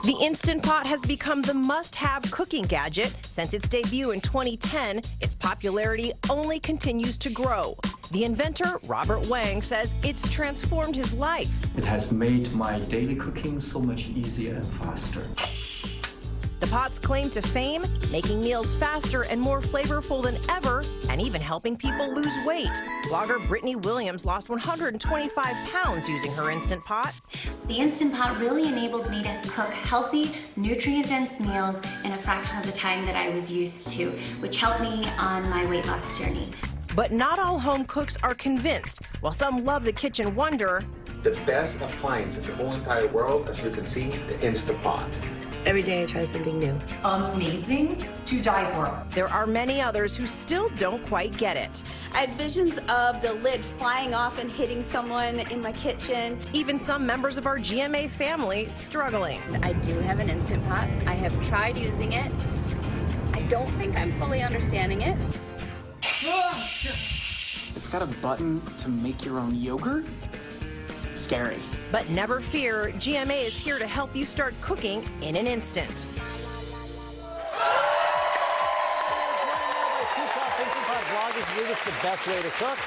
The Instant Pot has become the must-have cooking gadget. Since its debut in 2010, its popularity only continues to grow. The inventor, Robert Wang, says it's transformed his life. It has made my daily cooking so much easier and faster. The pot's claim to fame, making meals faster and more flavorful than ever, and even helping people lose weight. Blogger Brittany Williams lost 125 pounds using her Instant Pot. The Instant Pot really enabled me to cook healthy, nutrient-dense meals in a fraction of the time that I was used to, which helped me on my weight loss journey. But not all home cooks are convinced. While some love the kitchen wonder, the best appliance in the whole entire world, as you can see, the Instant Pot. Every day I try something new. Amazing to die for. There are many others who still don't quite get it. I had visions of the lid flying off and hitting someone in my kitchen. Even some members of our GMA family struggling. I do have an Instant Pot. I have tried using it. I don't think I'm fully understanding it. It's got a button to make your own yogurt? Scary. But never fear, GMA is here to help you start cooking in an instant. Instant Pot bloggers give us the best way to cook.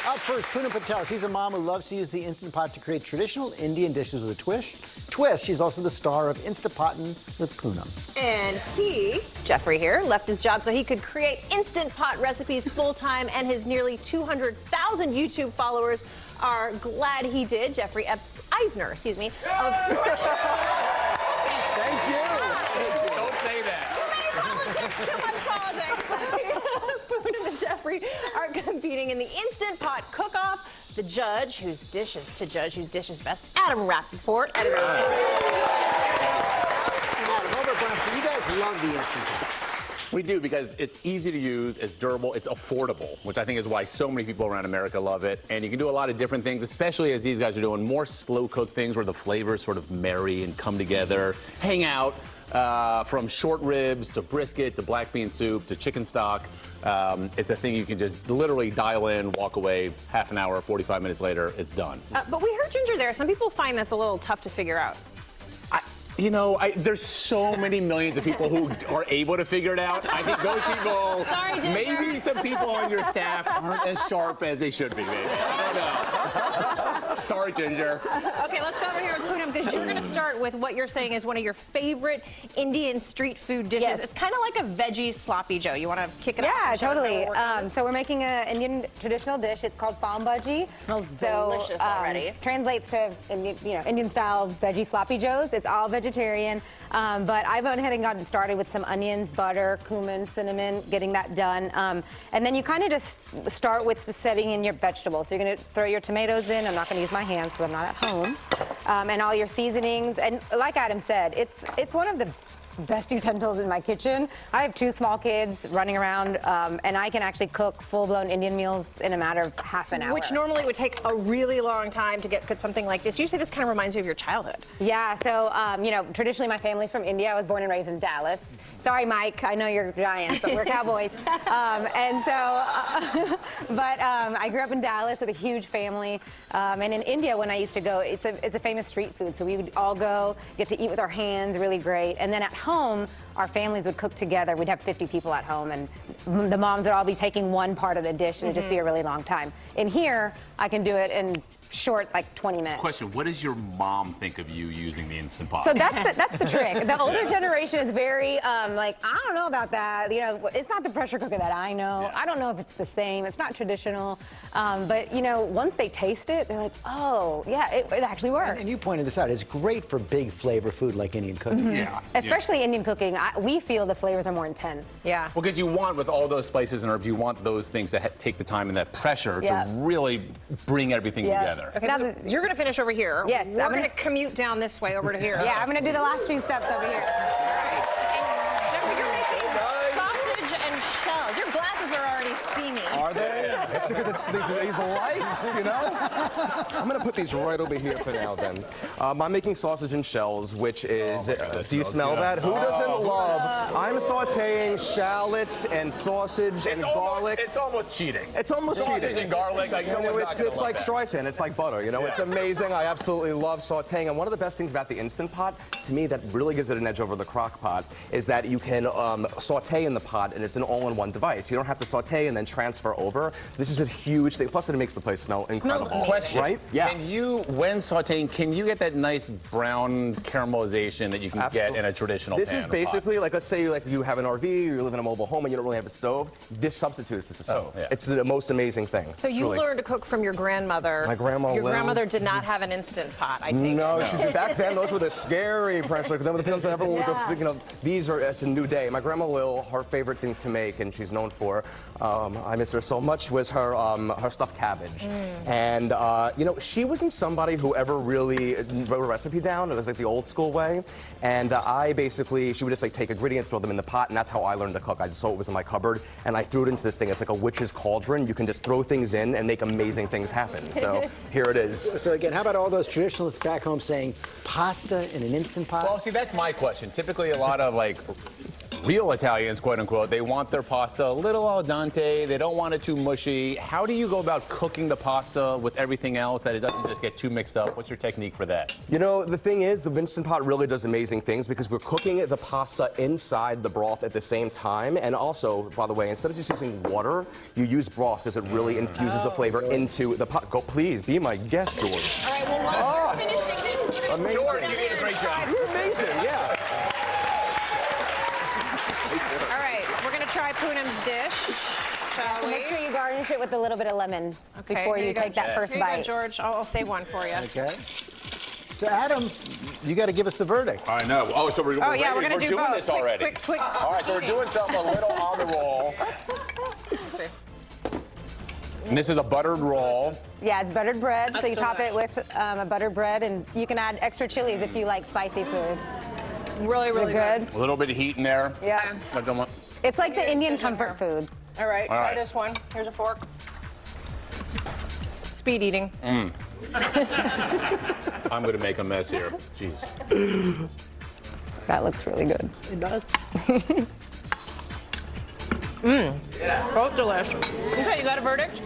Up first, Poonam Patel. She's a mom who loves to use the Instant Pot to create traditional Indian dishes with a twist. She's also the star of Instapottin' with Poonam. And he, Jeffrey here, left his job so he could create Instant Pot recipes full-time, and his nearly 200,000 YouTube followers are glad he did. Jeffrey Eisner, excuse me. Thank you. Don't say that. Too much politics. Poonam and Jeffrey are competing in the Instant Pot cook-off. The judge, whose dish is best, Adam Rappaport. Adam, you guys love the Instant Pot. We do, because it's easy to use, it's durable, it's affordable, which I think is why so many people around America love it. And you can do a lot of different things, especially as these guys are doing more slow-cooked things where the flavors sort of marry and come together, hang out. From short ribs to brisket to black bean soup to chicken stock. It's a thing you can just literally dial in, walk away, half an hour, 45 minutes later, it's done. But we heard Ginger there. Some people find this a little tough to figure out. There's so many millions of people who are able to figure it out. I think those people, Sorry, Ginger. maybe some people on your staff aren't as sharp as they should be, maybe. I don't know. Sorry, Ginger. Okay, let's go over here with Poonam, because you're going to start with what you're saying is one of your favorite Indian street food dishes. Yes. It's kind of like a veggie sloppy joe. You want to kick it off? Yeah, totally. So we're making an Indian traditional dish. It's called pav bhaji. Smells delicious already. Translates to Indian-style veggie sloppy joes. It's all vegetarian. But I went ahead and got started with some onions, butter, cumin, cinnamon, getting that done. And then you kind of just start with setting in your vegetables. So you're going to throw your tomatoes in. I'm not going to use my hands because I'm not at home. And all your seasonings. And like Adam said, it's one of the best utensils in my kitchen. I have two small kids running around, and I can actually cook full-blown Indian meals in a matter of half an hour. Which normally would take a really long time to get something like this. You say this kind of reminds you of your childhood. Yeah, so, traditionally my family's from India. I was born and raised in Dallas. Sorry, Mike, I know you're Giants, but we're Cowboys. I grew up in Dallas with a huge family. And in India, when I used to go, it's a famous street food. So we would all go, get to eat with our hands, really great. And then at home, our families would cook together. We'd have 50 people at home, and the moms would all be taking one part of the dish, and it'd just be a really long time. In here, I can do it in short, like 20 minutes. Question, what does your mom think of you using the Instant Pot? So that's the trick. The older generation is very, I don't know about that. It's not the pressure cooker that I know. Yeah. I don't know if it's the same. It's not traditional. But once they taste it, they're like, oh, yeah, it actually works. And you pointed this out. It's great for big flavor food like Indian cooking. Yeah. Especially Indian cooking. We feel the flavors are more intense. Yeah. Well, because you want, with all those spices and herbs, you want those things to take the time and that pressure to really bring everything together. Okay, now you're going to finish over here. Yes. We're going to commute down this way over to here. Yeah, I'm going to do the last few steps over here. Jeffrey, you're making sausage and shells. Your glasses are already steamy. Are they? It's because it's these lights, you know? I'm gonna put these right over here for now then. I'm making sausage and shells, which is, do you smell that? Who doesn't love? I'm sauteing shallots and sausage and garlic. It's almost cheating. It's almost cheating. Sausage and garlic, like, You know, it's like Streisand, it's like butter, you know? It's amazing. I absolutely love sauteing. And one of the best things about the Instant Pot, to me, that really gives it an edge over the crock pot, is that you can saute in the pot, and it's an all-in-one device. You don't have to saute and then transfer over. This is a huge thing. Plus, it makes the place smell incredible. Question. Right? Yeah. Can you, when sauteing, can you get that nice brown caramelization that you can get in a traditional This pan is or basically, like, let's say you have an RV, you live in a mobile home, and you don't really have a stove. This substitutes this stove. yeah. It's the most amazing thing. So you truly. learned to cook from your grandmother. My grandma Your Lil. grandmother did not have an Instant Pot, I take it. No, she did. Back then, those were the scary pressure. Them were the things that everyone was, you know, these are, it's a new day. My grandma Lil, her favorite things to make, and she's known for, I miss her so much, was her stuffed cabbage. And, you know, she wasn't somebody who ever really wrote a recipe down. It was like the old school way. And I basically, she would just like take ingredients, throw them in the pot, and that's how I learned to cook. I just saw it was in my cupboard, and I threw it into this thing. It's like a witch's cauldron. You can just throw things in and make amazing things happen. So here it is. So again, how about all those traditionalists back home saying pasta in an Instant Pot? Well, see, that's my question. Typically, a lot of, like, real Italians, quote unquote, they want their pasta a little al dente. They don't want it too mushy. How do you go about cooking the pasta with everything else that it doesn't just get too mixed up? What's your technique for that? You know, the thing is, the Instant Pot really does amazing things because we're cooking the pasta inside the broth at the same time. And also, by the way, instead of just using water, you use broth because it really infuses the flavor into the pot. Go, please, be my guest, George. All right, well, while we're finishing this, Amazing. George, you did a great job. You're amazing, yeah. all right, we're going to try Poonam's dish, shall So we? make sure you garnish it with a little bit of lemon before here you go, take that Jen. first Here you bite. go, George. I'll save one for you. Okay. So Adam, you got to give us the verdict. I know. Oh, so we're, Oh, yeah, we're gonna do doing both. this already. Quick. All right, so we're doing something a little on the roll. And this is a buttered roll. Yeah, it's buttered bread, so you top it delicious. with a buttered bread, and you can add extra chilies if you like spicy food. Really, Is it really good? A little bit of heat in there. Yeah. I don't want. It's like the Indian comfort food. All right, All try right. this one. Here's a fork. Speed eating. I'm going to make a mess here. Jeez. That looks really good. It does. Both delicious. Okay, you got a verdict?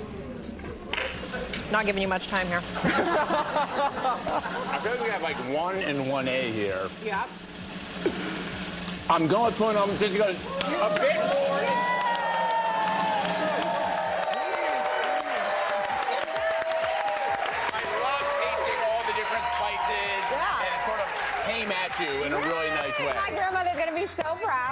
Not giving you much time here. I feel like we have like 1 and 1A here. Yeah. I'm going to put them just a bit more. I love tasting all the different spices and it sort of came at you in a really nice way. My grandmother's gonna be so proud.